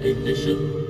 ignition.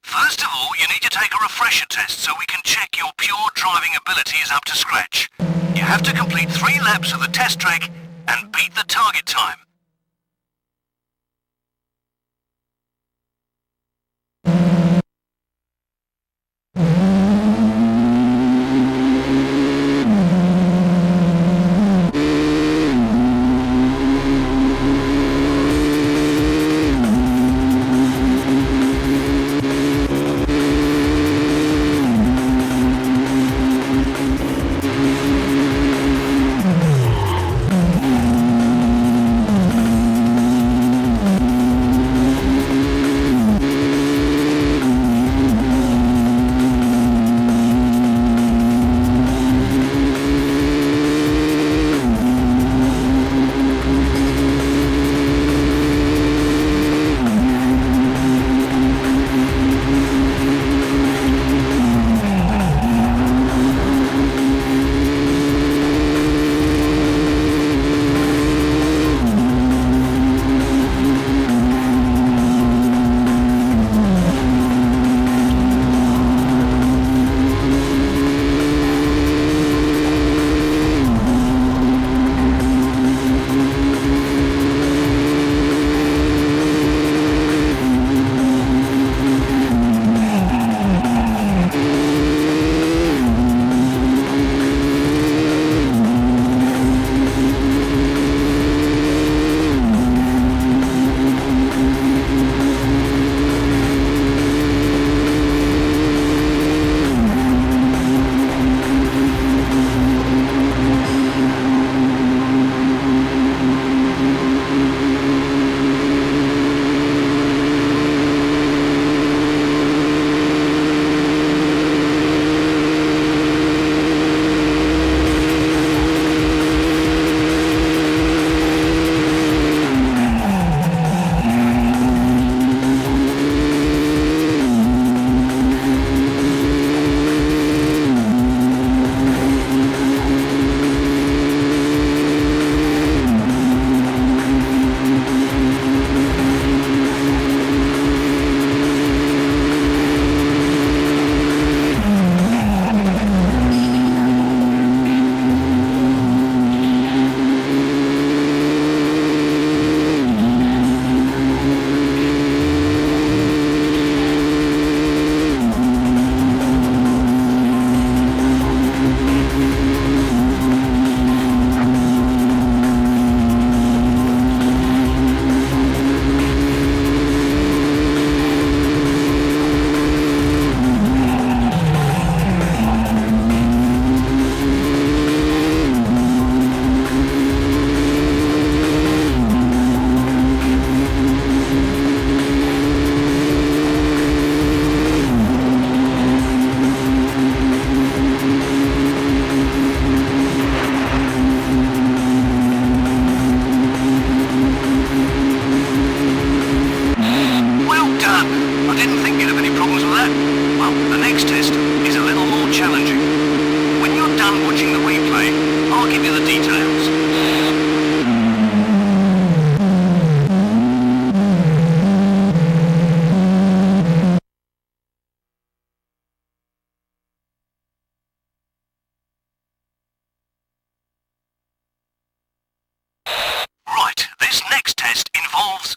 First of all, you need to take a refresher test so we can check your pure driving ability is up to scratch. You have to complete 3 laps of the test track and beat the target time.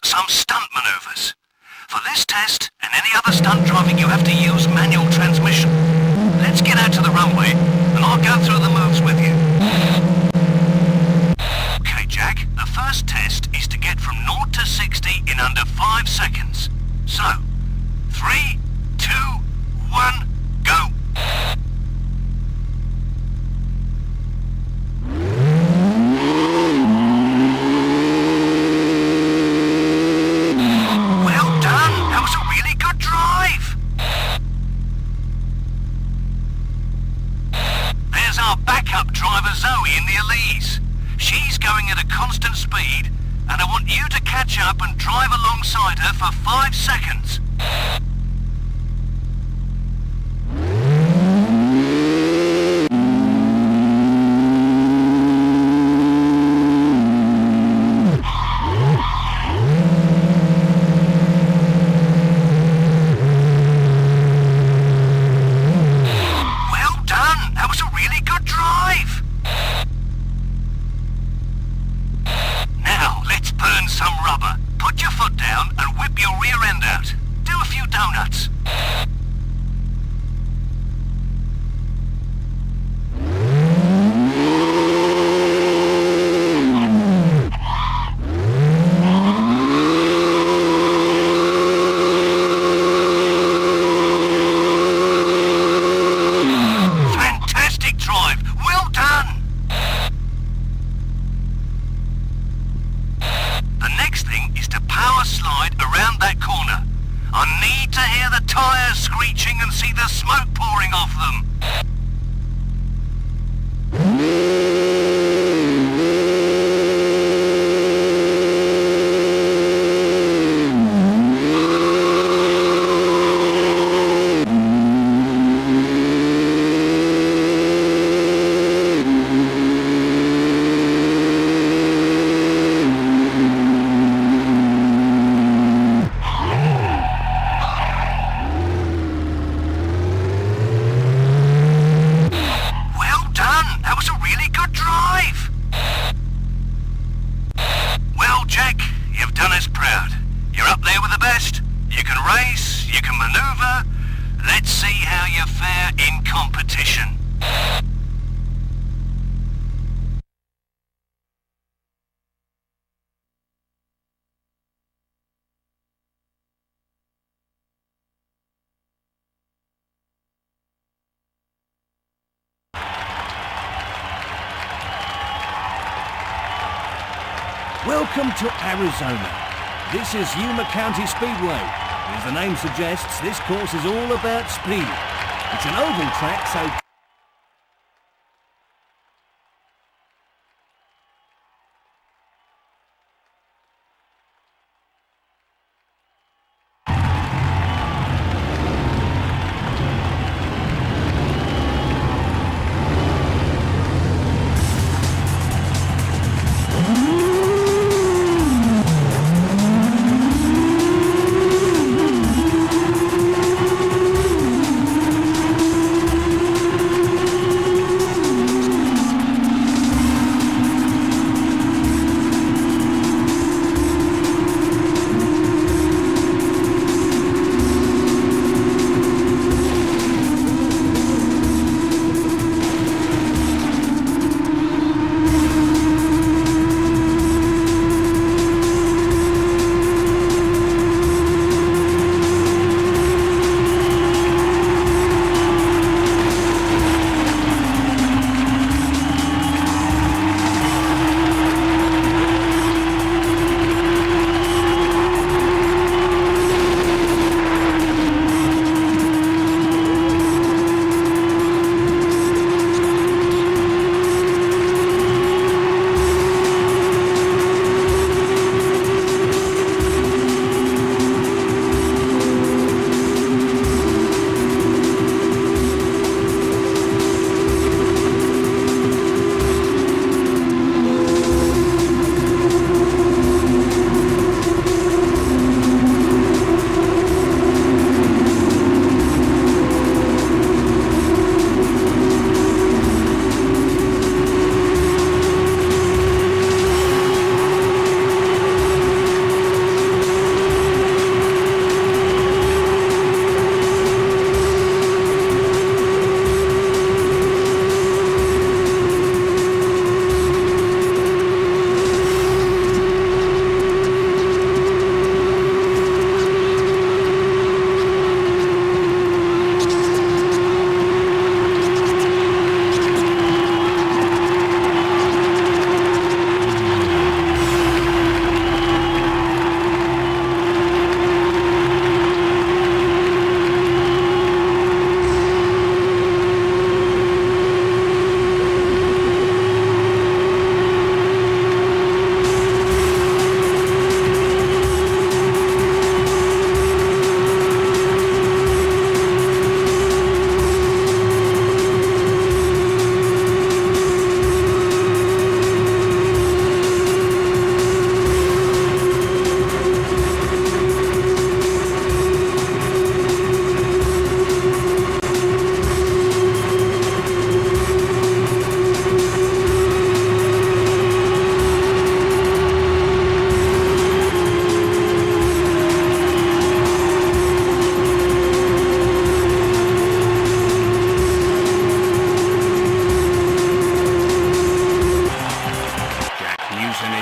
Some stunt maneuvers. For this test and any other stunt driving, you have to use manual transmission. Let's get out to the runway and I'll go through the moves with you. Okay, Jack, the first test is to get from 0 to 60 in under 5 seconds. So, 3, 2, 1, go. catch up and drive alongside her for 5 seconds. Welcome to Arizona. This is Yuma County Speedway. As the name suggests, this course is all about speed. It's an oval track, so...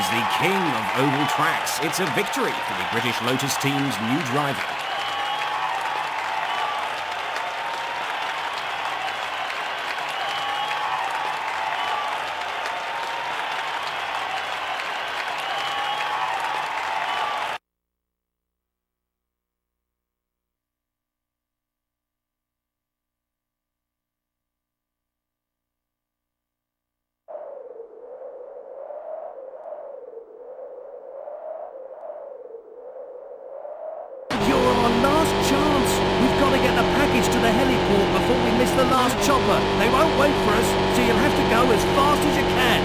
As the king of oval tracks, it's a victory for the British Lotus team's new driver. To the heliport before we miss the last chopper. They won't wait for us, so you'll have to go as fast as you can.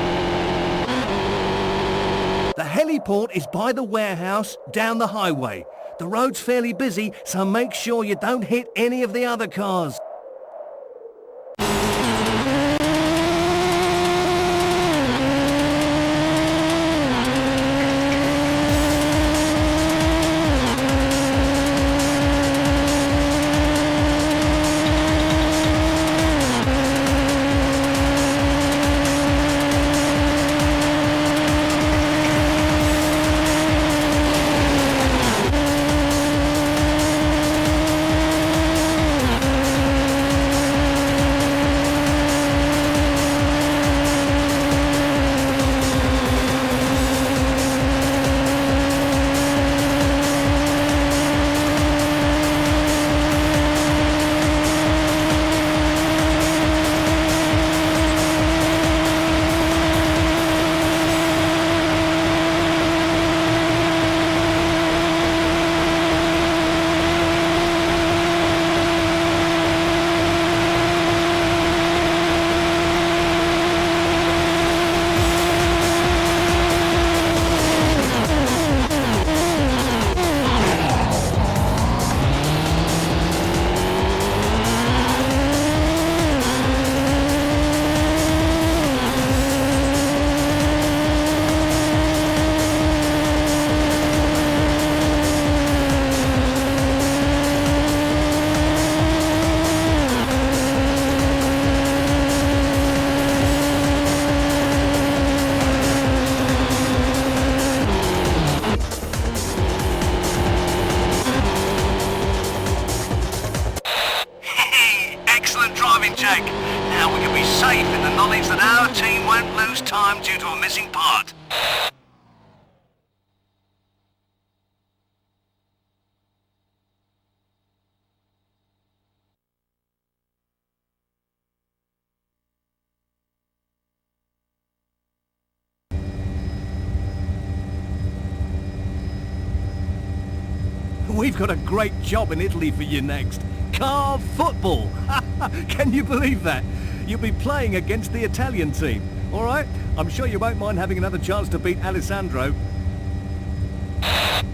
The heliport is by the warehouse, down the highway. The road's fairly busy, so make sure you don't hit any of the other cars. Now we can be safe in the knowledge that our team won't lose time due to a missing part. We've got a great job in Italy for you next. Car football! Can you believe that? You'll be playing against the Italian team, all right? I'm sure you won't mind having another chance to beat Alessandro.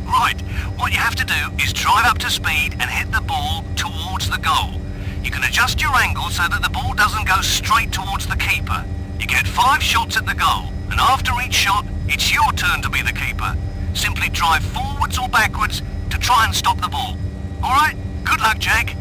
Right, what you have to do is drive up to speed and hit the ball towards the goal. You can adjust your angle so that the ball doesn't go straight towards the keeper. You get 5 shots at the goal, and after each shot, it's your turn to be the keeper. Simply drive forwards or backwards to try and stop the ball. All right? Good luck, Jake.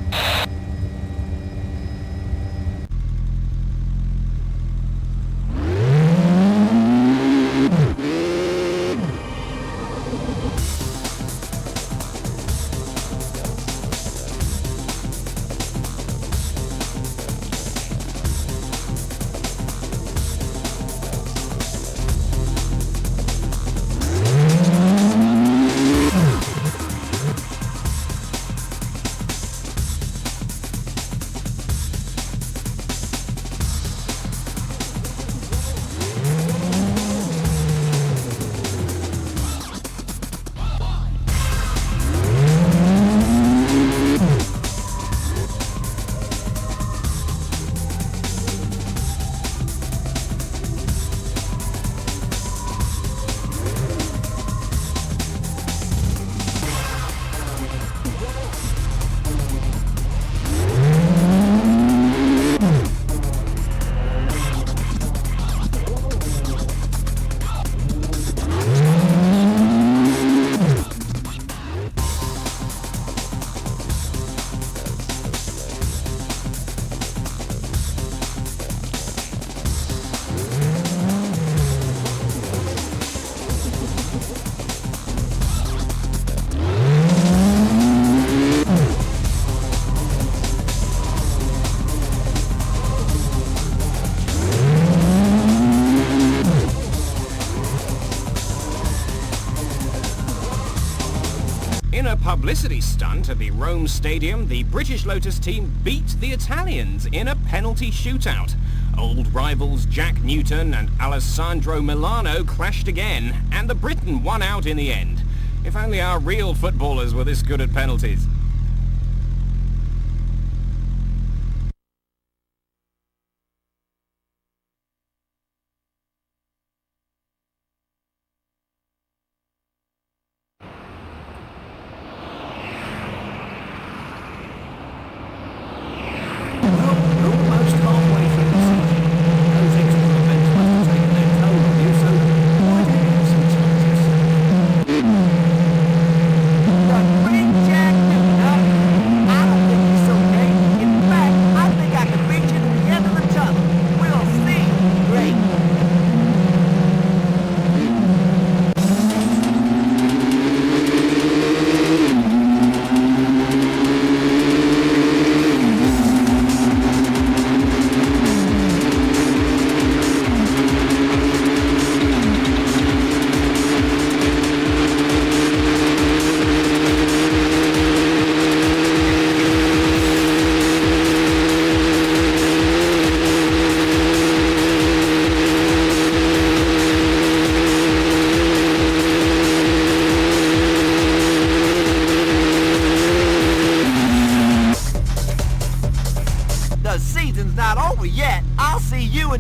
publicity stunt at the Rome Stadium, the British Lotus team beat the Italians in a penalty shootout. Old rivals Jack Newton and Alessandro Milano clashed again, and the Briton won out in the end. If only our real footballers were this good at penalties.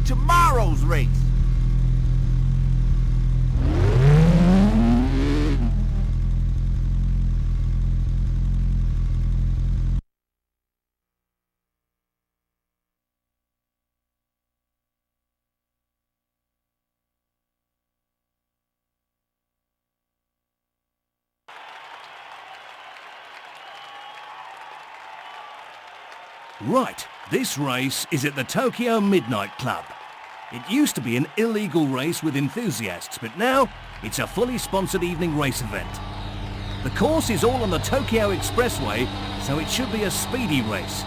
Tomorrow's race. Right, this race is at the Tokyo Midnight Club. It used to be an illegal race with enthusiasts, but now it's a fully sponsored evening race event. The course is all on the Tokyo Expressway, so it should be a speedy race.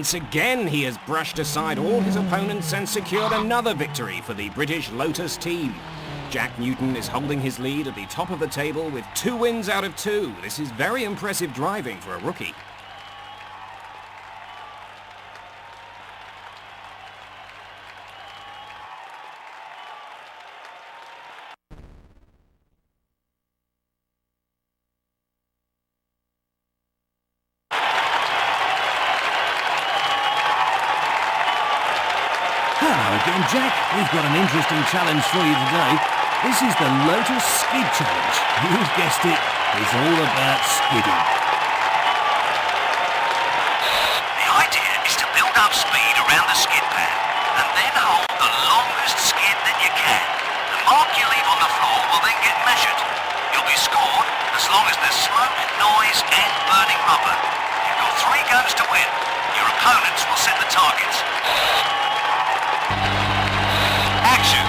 Once again, he has brushed aside all his opponents and secured another victory for the British Lotus team. Jack Newton is holding his lead at the top of the table with 2 wins out of 2. This is very impressive driving for a rookie. Hello again, Jack. We've got an interesting challenge for you today. This is the Lotus Skid Challenge. You've guessed it, it's all about skidding. The idea is to build up speed around the skidpan and then hold the longest skid that you can. The mark you leave on the floor will then get measured. You'll be scored as long as there's smoke, noise and burning rubber. You've got 3 goes to win. Your opponents will set the targets. Action!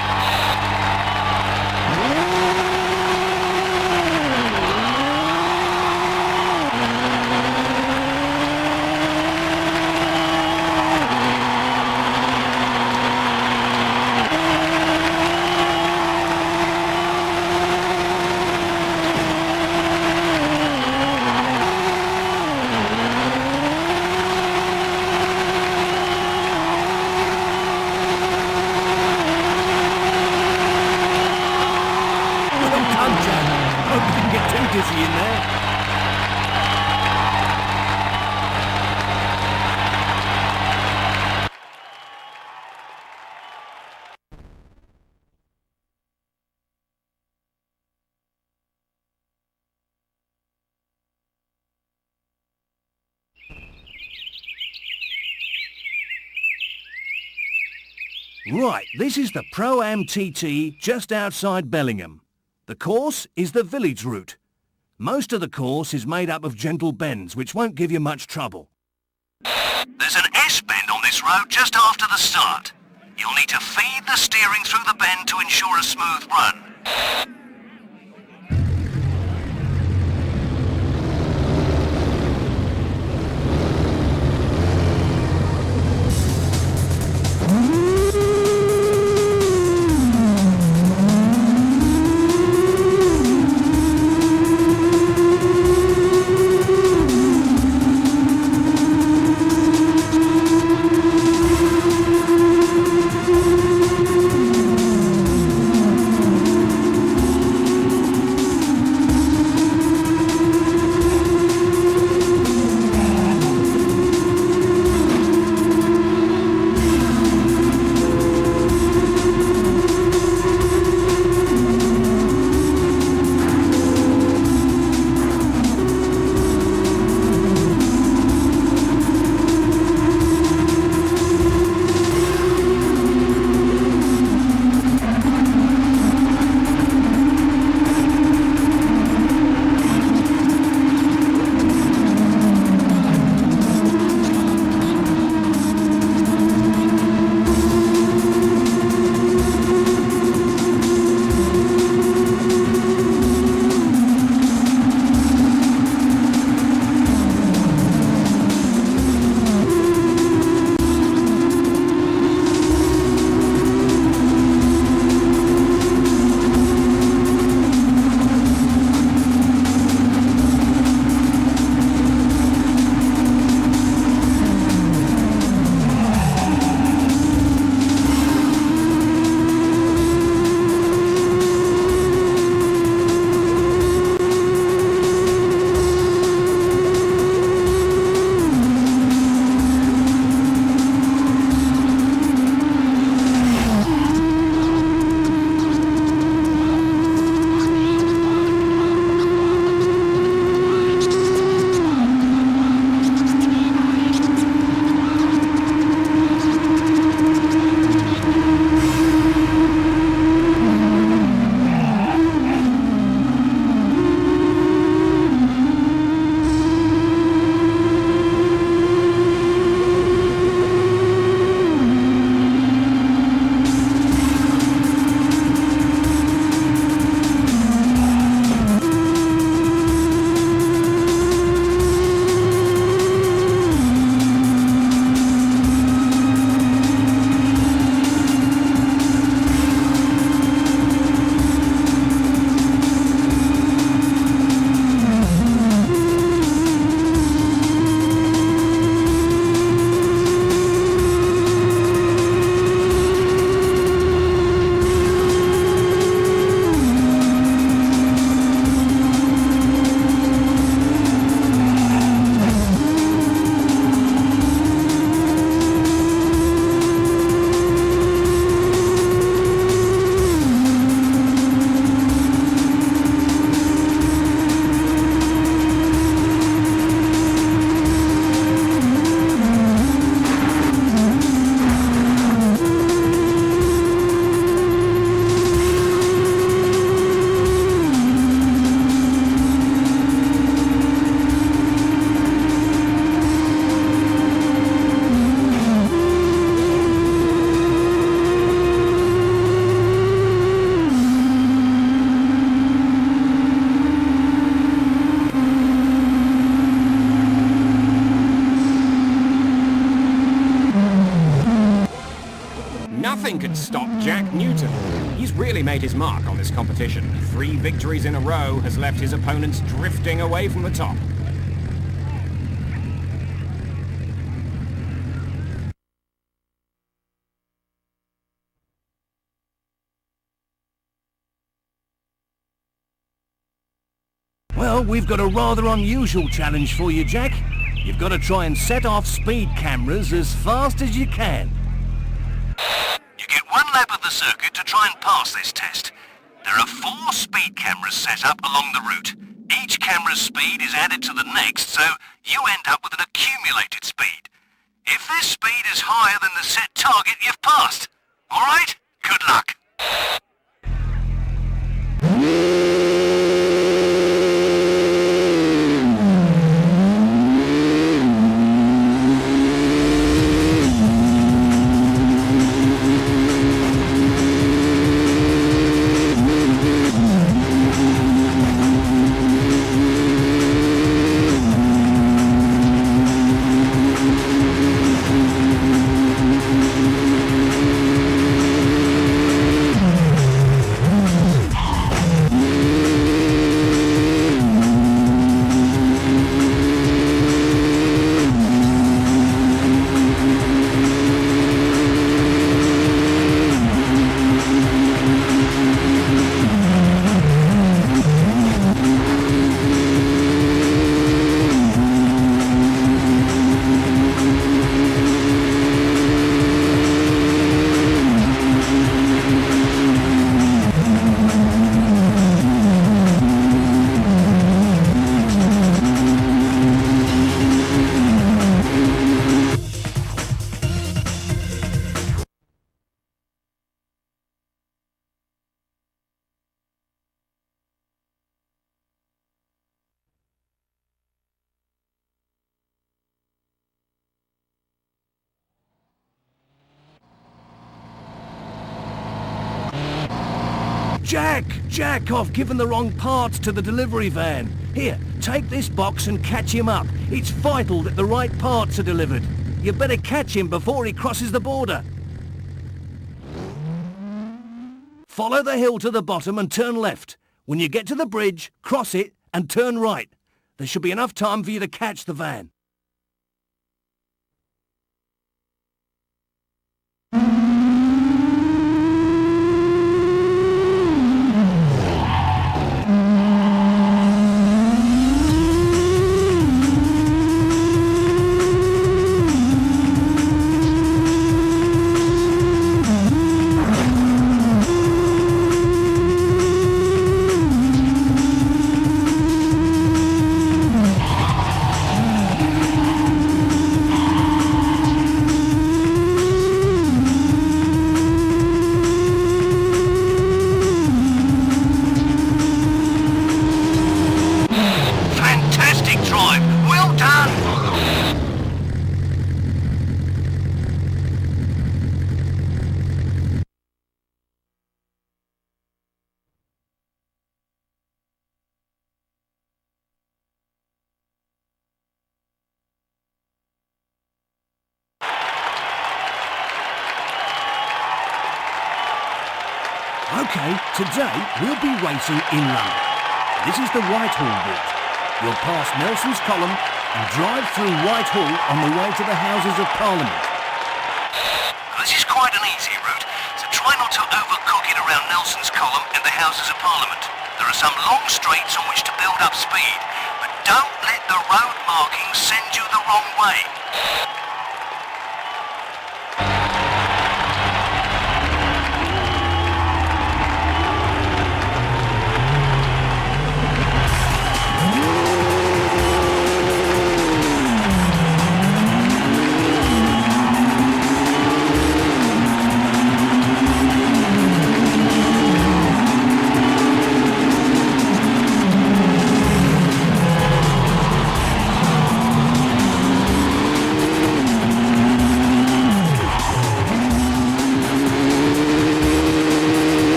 Dizzy in there. Right, this is the Pro-Am TT just outside Bellingham. The course is the village route. Most of the course is made up of gentle bends, which won't give you much trouble. There's an S-bend on this road just after the start. You'll need to feed the steering through the bend to ensure a smooth run. Jack Newton. He's really made his mark on this competition. 3 victories in a row has left his opponents drifting away from the top. Well, we've got a rather unusual challenge for you, Jack. You've got to try and set off speed cameras as fast as you can. You get 1 lap of the circuit to try and pass this test. There are 4 speed cameras set up along the route. Each camera's speed is added to the next, so you end up with an accumulated speed. If this speed is higher than the set target, you've passed. All right? Good luck. Jack, I've given the wrong parts to the delivery van. Here, take this box and catch him up. It's vital that the right parts are delivered. You better catch him before he crosses the border. Follow the hill to the bottom and turn left. When you get to the bridge, cross it and turn right. There should be enough time for you to catch the van. Okay, today we'll be racing in London. This is the Whitehall route. You'll pass Nelson's Column and drive through Whitehall on the way to the Houses of Parliament. This is quite an easy route, so try not to overcook it around Nelson's Column and the Houses of Parliament. There are some long straights on which to build up speed, but don't let the road markings send you the wrong way.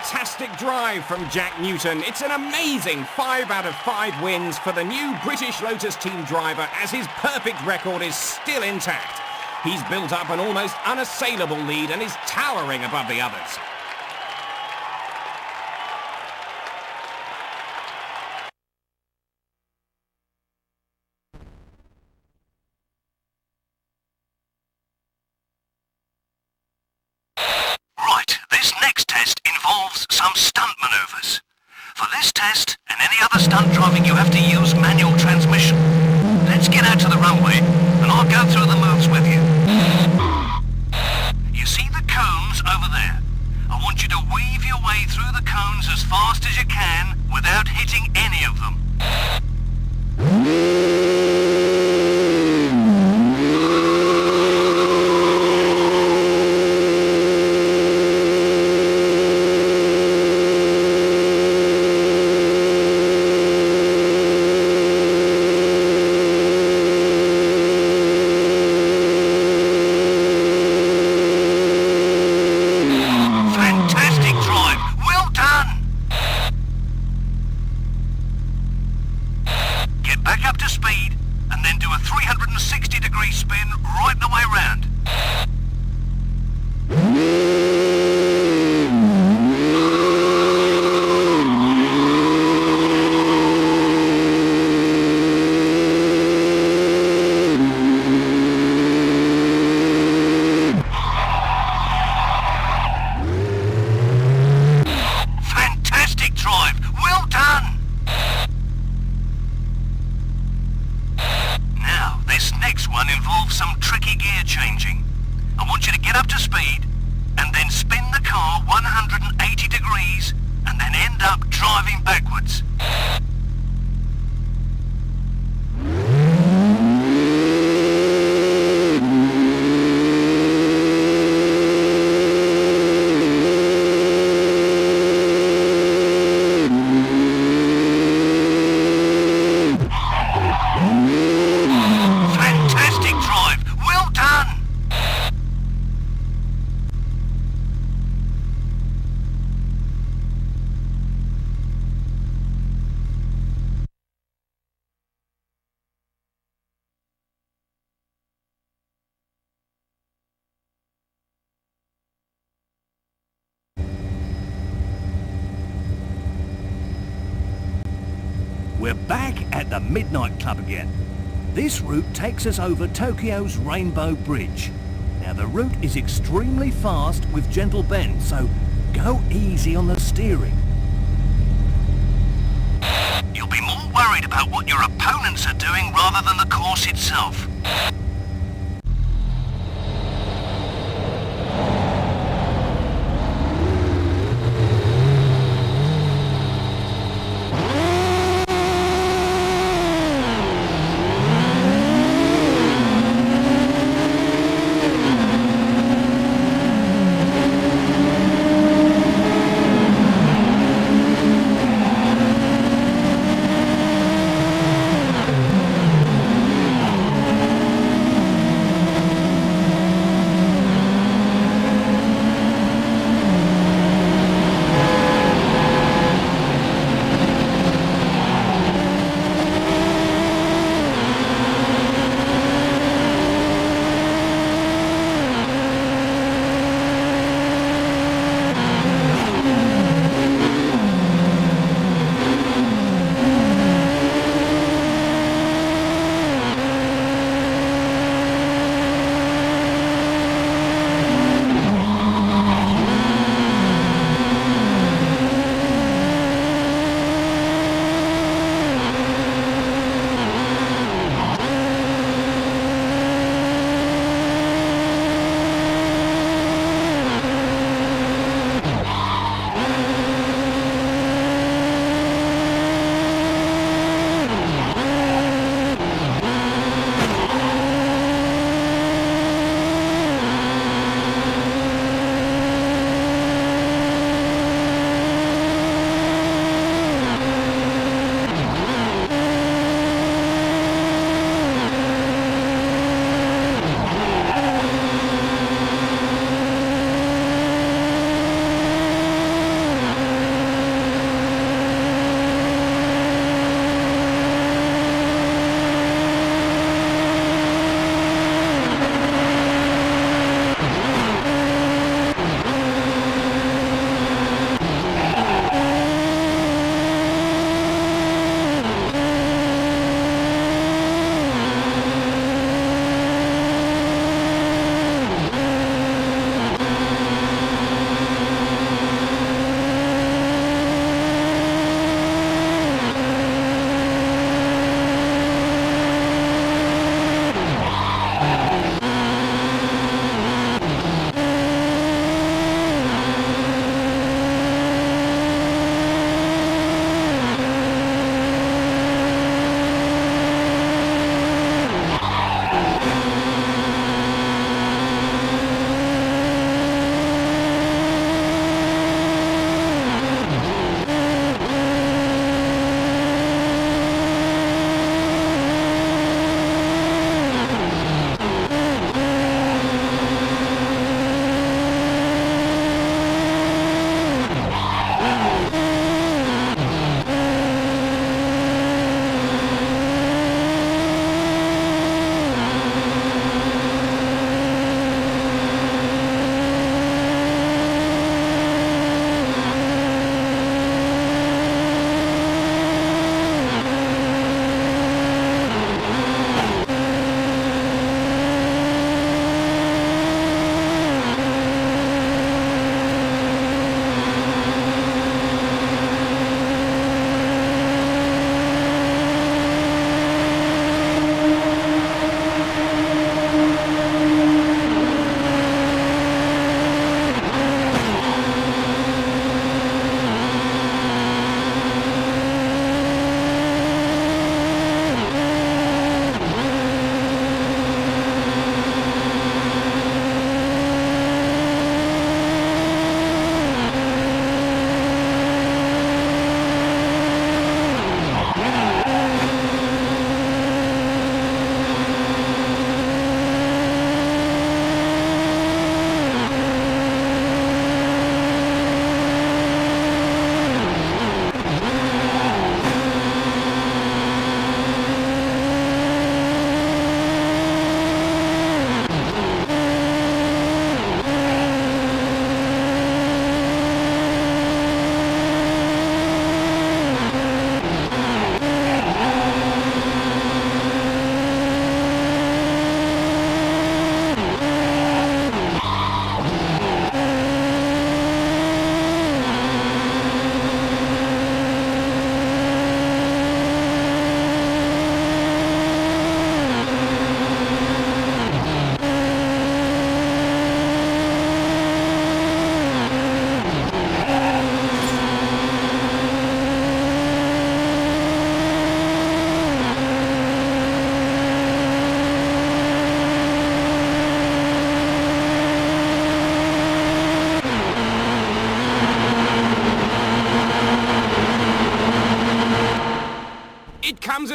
fantastic drive from Jack Newton. It's an amazing 5 out of 5 wins for the new British Lotus team driver as his perfect record is still intact. He's built up an almost unassailable lead and is towering above the others. Right, this next test involves some stunt maneuvers. For this test and any other stunt driving you have to use manual transmission. Let's get out to the runway and I'll go through the moves with you. You see the cones over there? I want you to weave your way through the cones as fast as you can without hitting any of them. We're back at the Midnight Club again. This route takes us over Tokyo's Rainbow Bridge. Now the route is extremely fast with gentle bends, so go easy on the steering. You'll be more worried about what your opponents are doing rather than the course itself.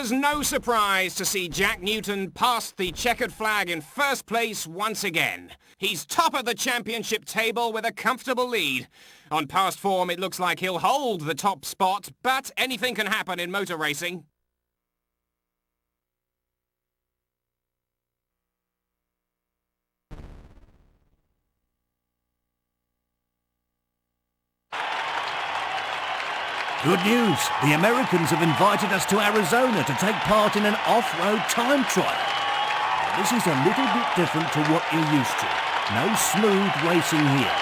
was no surprise to see Jack Newton pass the checkered flag in first place once again. He's top of the championship table with a comfortable lead. On past form, it looks like he'll hold the top spot, but anything can happen in motor racing. Good news, the Americans have invited us to Arizona to take part in an off-road time trial. This is a little bit different to what you're used to. No smooth racing here.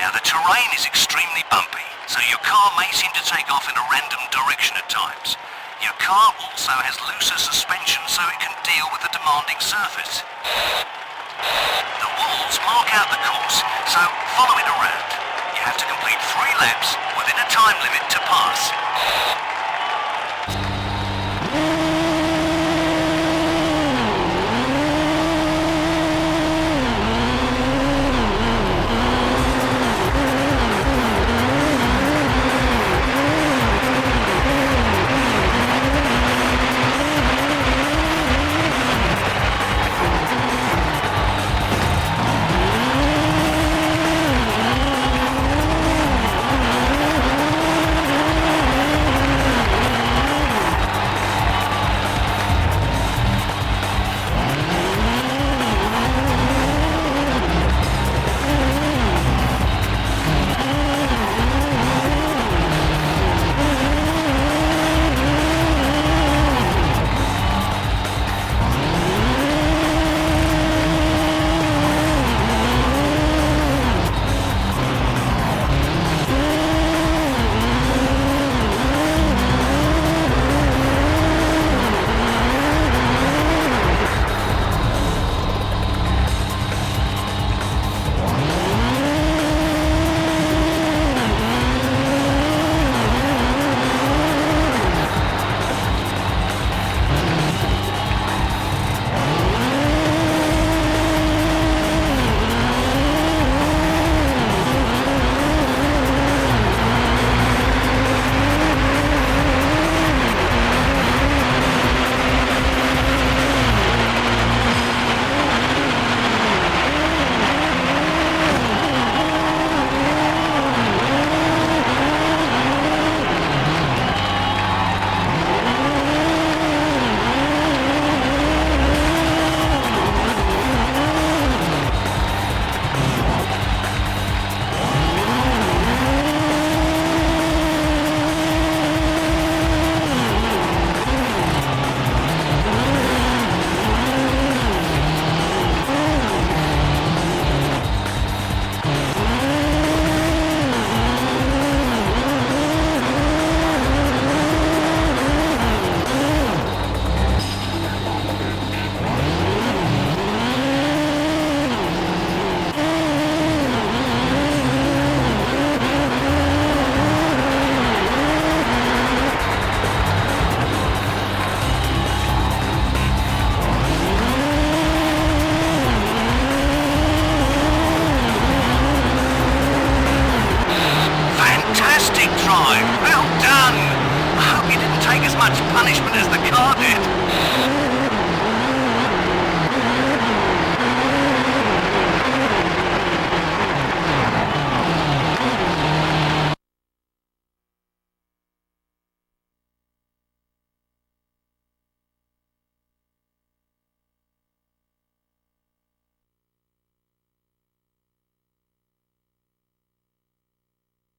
Now the terrain is extremely bumpy, so your car may seem to take off in a random direction at times. Your car also has looser suspension so it can deal with the demanding surface. The walls mark out the course, so follow it around. You have to complete 3 laps within a time limit to pass.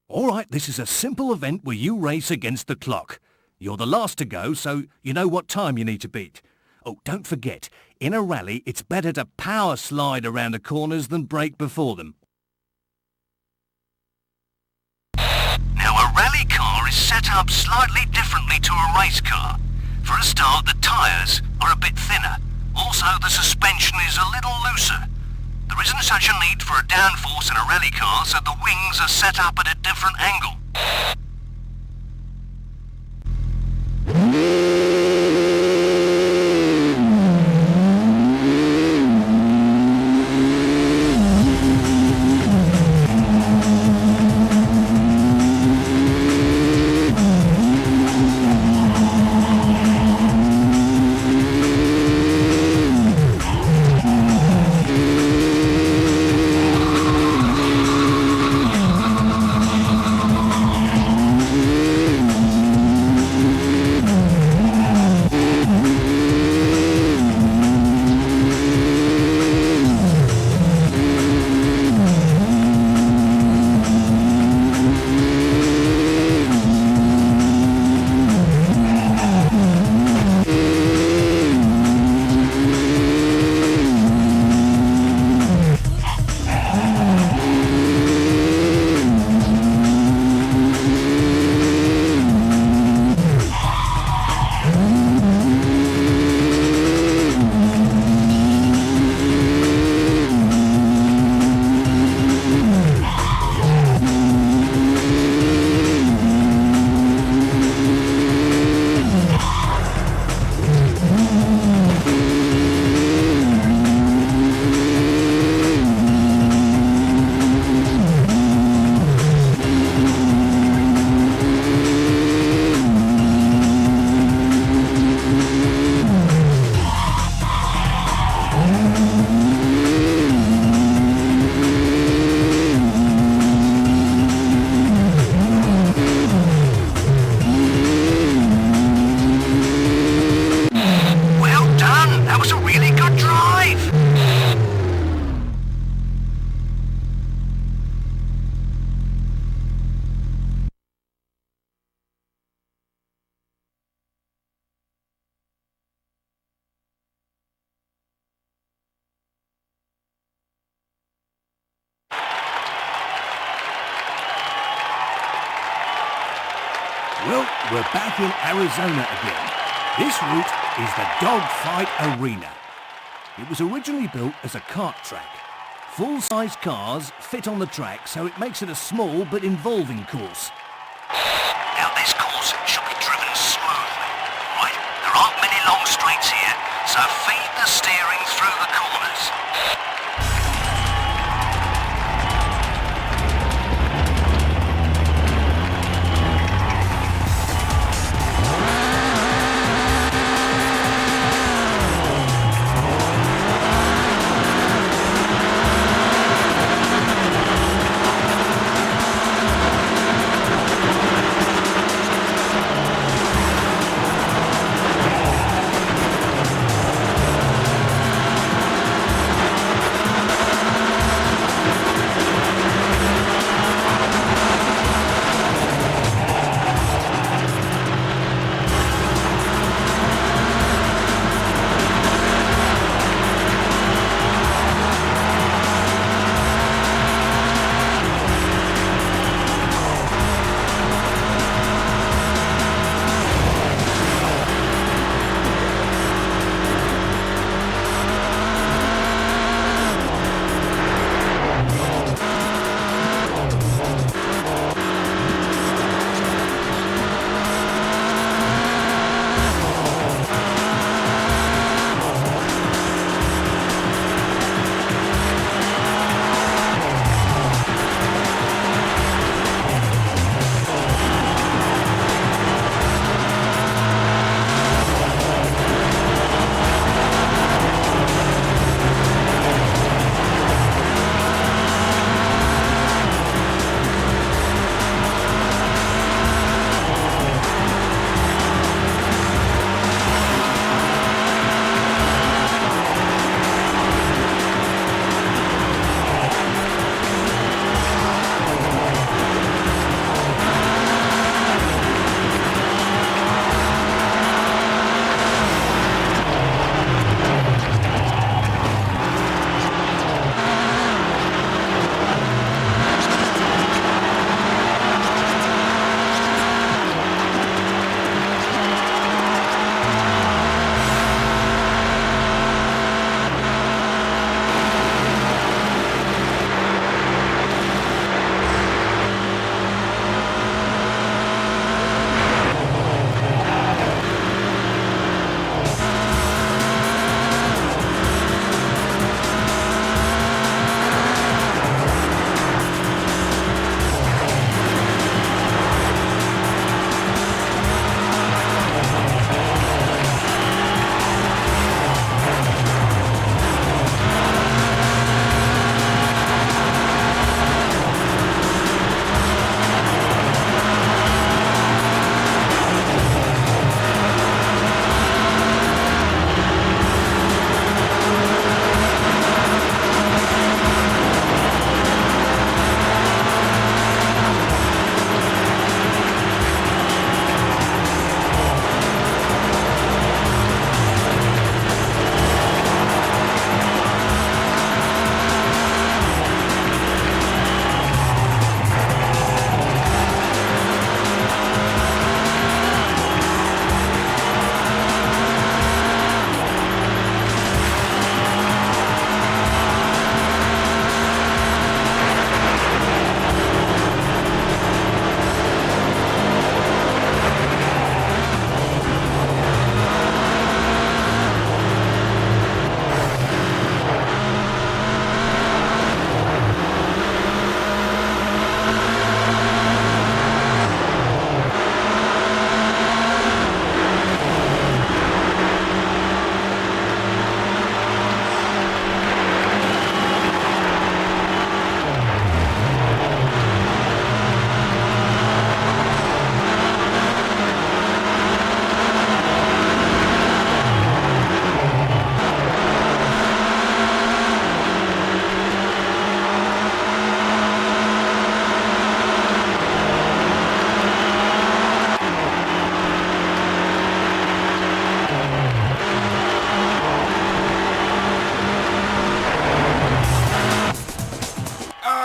All right, this is a simple event where you race against the clock. You're the last to go, so you know what time you need to beat. Oh, don't forget, in a rally, it's better to power slide around the corners than brake before them. Now, a rally car is set up slightly differently to a race car. For a start, the tyres are a bit thinner. Also, the suspension is a little looser. There isn't such a need for a downforce in a rally car, so the wings are set up at a different angle. Well, we're back in Arizona again. This route is the Dogfight Arena. It was originally built as a kart track. Full-size cars fit on the track, so it makes it a small but involving course. Now this course should be driven smoothly, right? There aren't many long straights here, so feed the steering through the corners.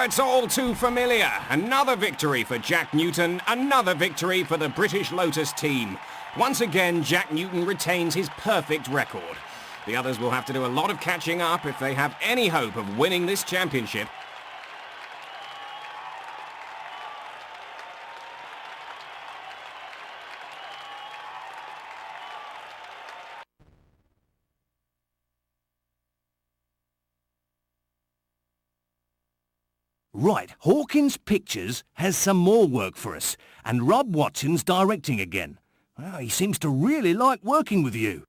it's all too familiar. Another victory for Jack Newton, another victory for the British Lotus team. Once again, Jack Newton retains his perfect record. The others will have to do a lot of catching up if they have any hope of winning this championship. Right, Hawkins Pictures has some more work for us, and Rob Watson's directing again. Well, he seems to really like working with you.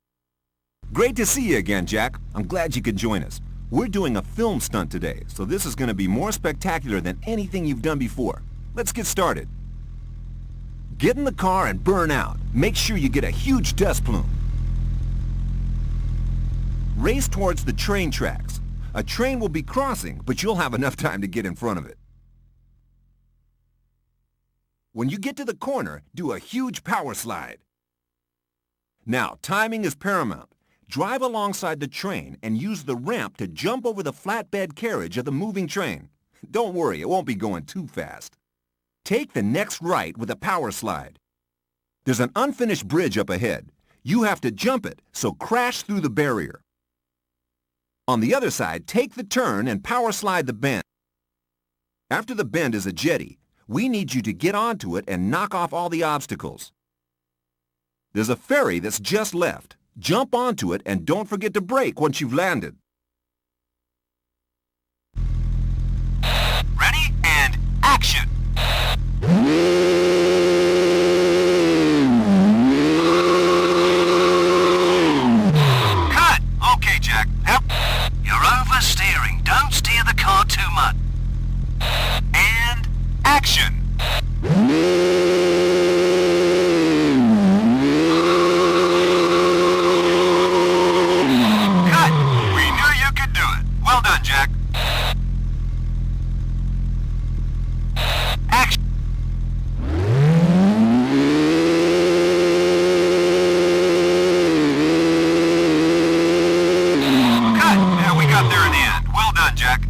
Great to see you again, Jack. I'm glad you could join us. We're doing a film stunt today, so this is going to be more spectacular than anything you've done before. Let's get started. Get in the car and burn out. Make sure you get a huge dust plume. Race towards the train tracks. A train will be crossing, but you'll have enough time to get in front of it. When you get to the corner, do a huge power slide. Now, timing is paramount. Drive alongside the train and use the ramp to jump over the flatbed carriage of the moving train. Don't worry, it won't be going too fast. Take the next right with a power slide. There's an unfinished bridge up ahead. You have to jump it, so crash through the barrier. On the other side, take the turn and power slide the bend. After the bend is a jetty. We need you to get onto it and knock off all the obstacles. There's a ferry that's just left. Jump onto it and don't forget to brake once you've landed. Ready and action! Cut! Okay, Jack. Yep. You're oversteering. Don't steer the car too much. And action! Cut! We knew you could do it. Well done, Jack. Action! Cut! Yeah, we got there in the end. Well done, Jack.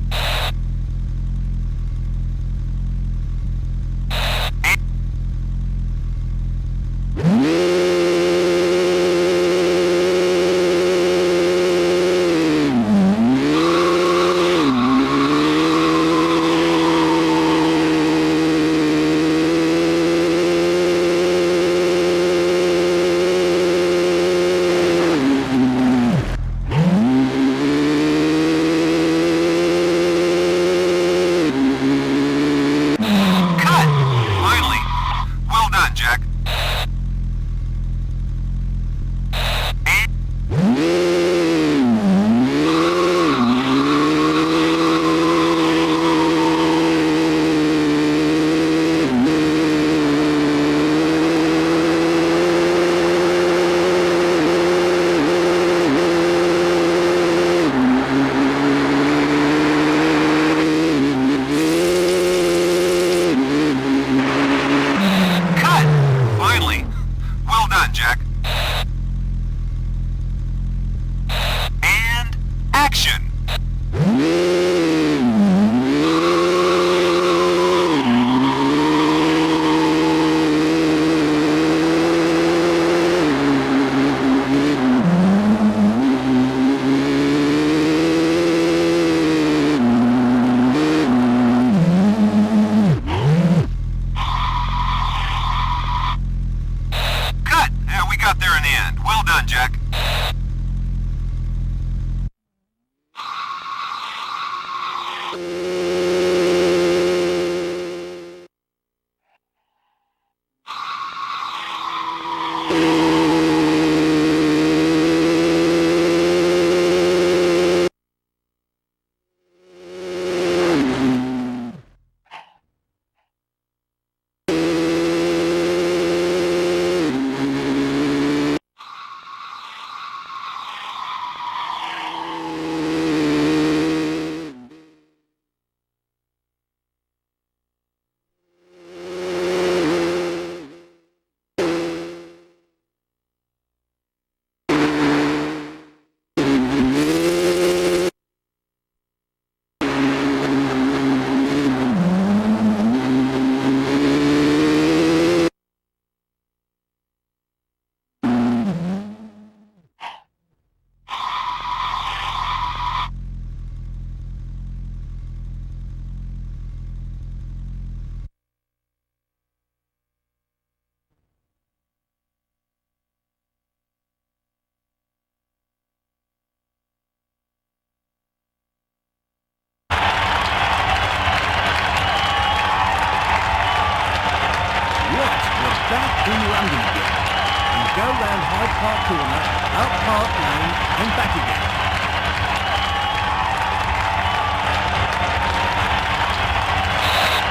round Hyde Park Corner, up Park Lane and back again.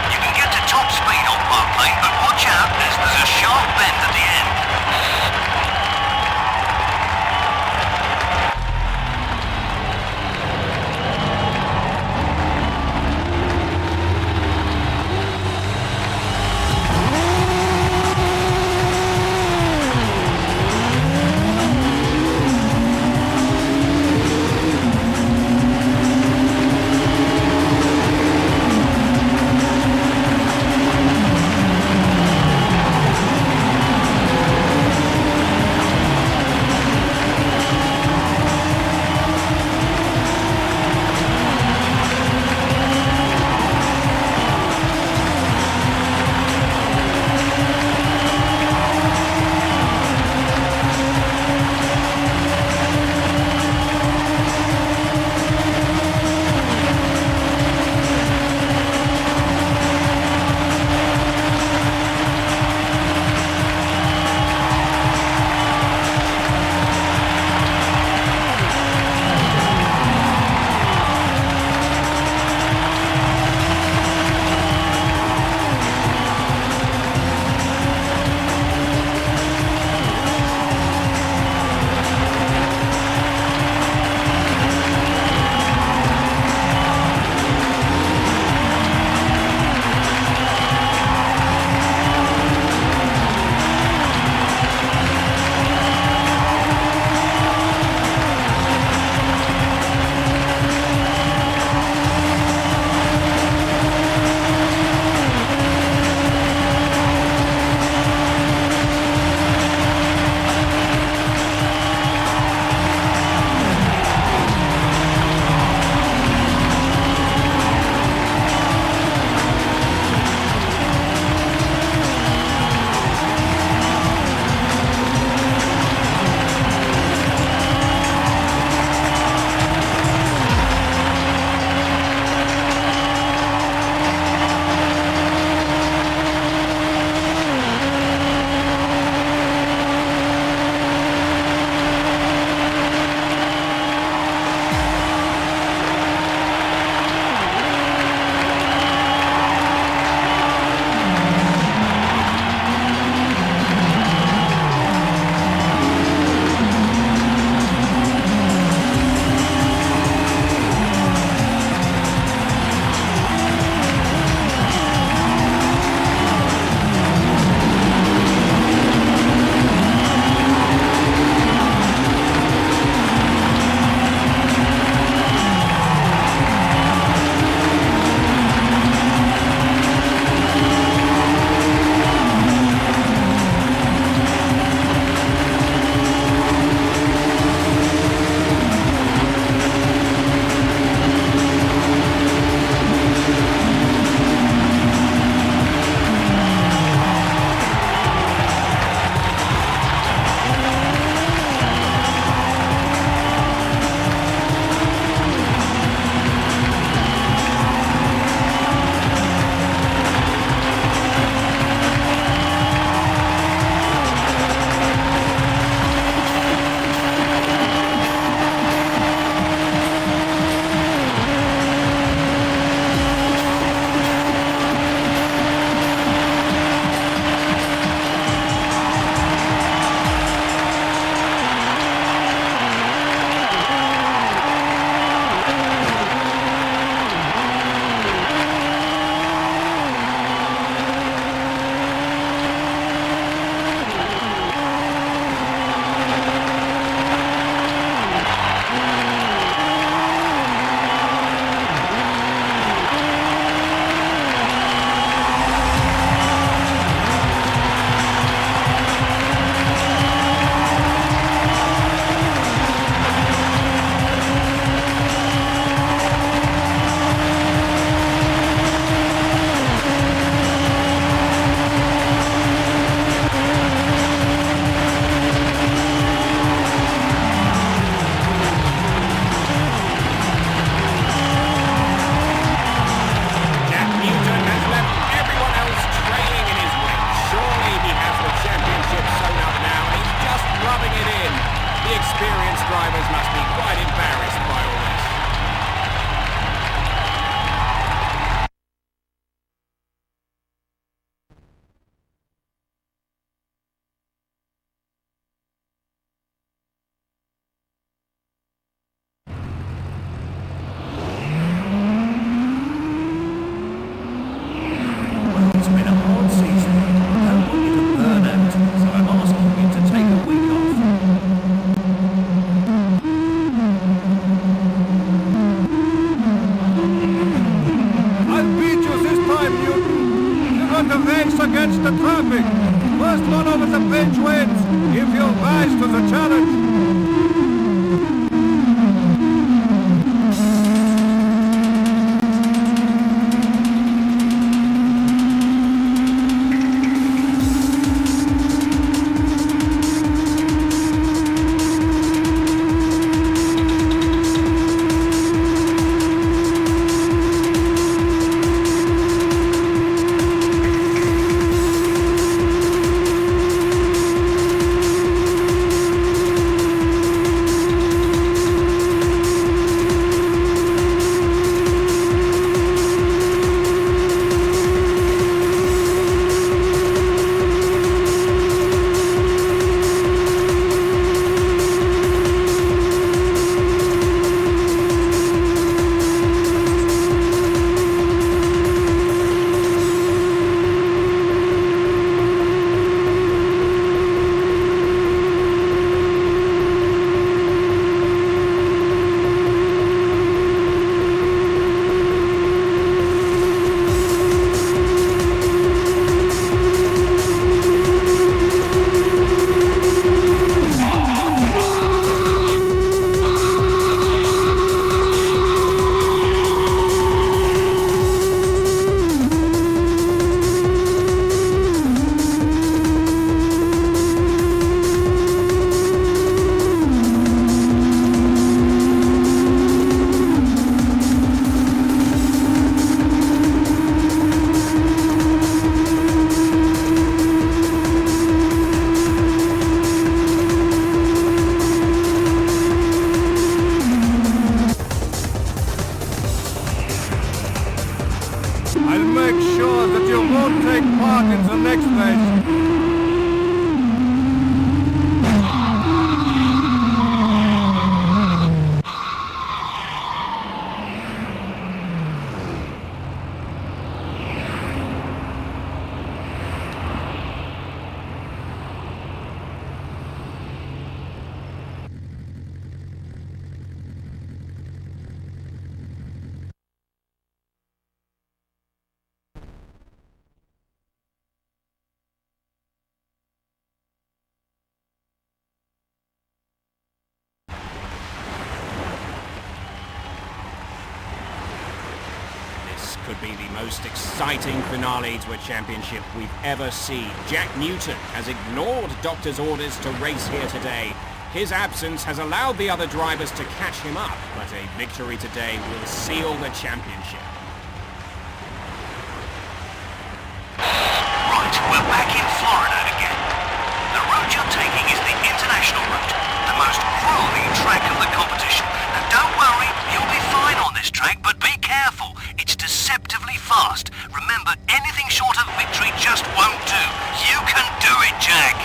You can get to top speed on Park Lane, but watch out as there's a sharp bend at the end. against the traffic. First one over the bridge wins. If you'll rise to the challenge. Could be the most exciting finale to a championship we've ever seen. Jack Newton has ignored Doctor's orders to race here today. His absence has allowed the other drivers to catch him up, but a victory today will seal the championship. Right, we're back in Florida again. The route you're taking is the international route, the most grueling track of the competition. Now don't worry, you'll be fine on this track, but be careful. It's deceptively fast. Remember, anything short of victory just won't do. You can do it, Jack.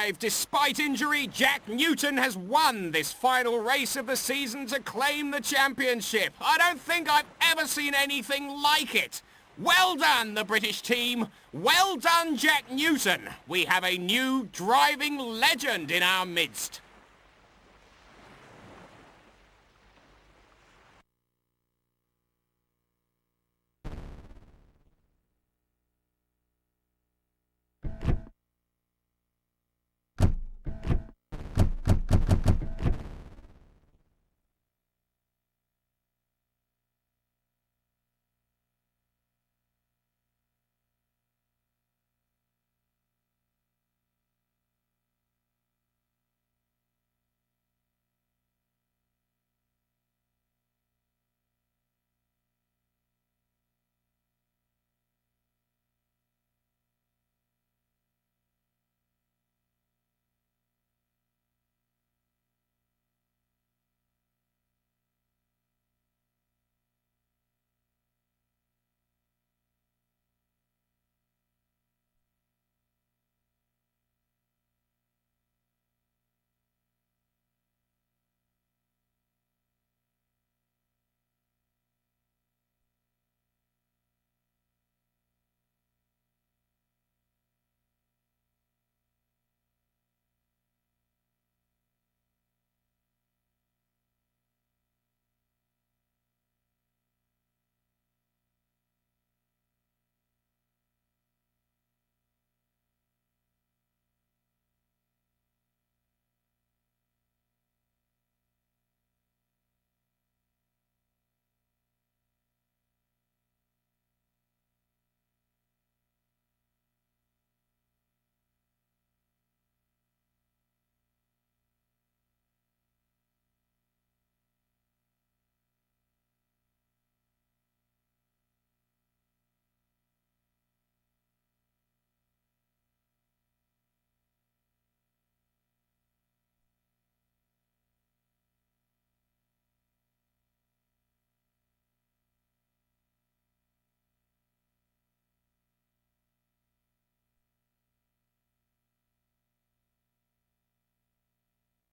alive. Despite injury, Jack Newton has won this final race of the season to claim the championship. I don't think I've ever seen anything like it. Well done, the British team. Well done, Jack Newton. We have a new driving legend in our midst.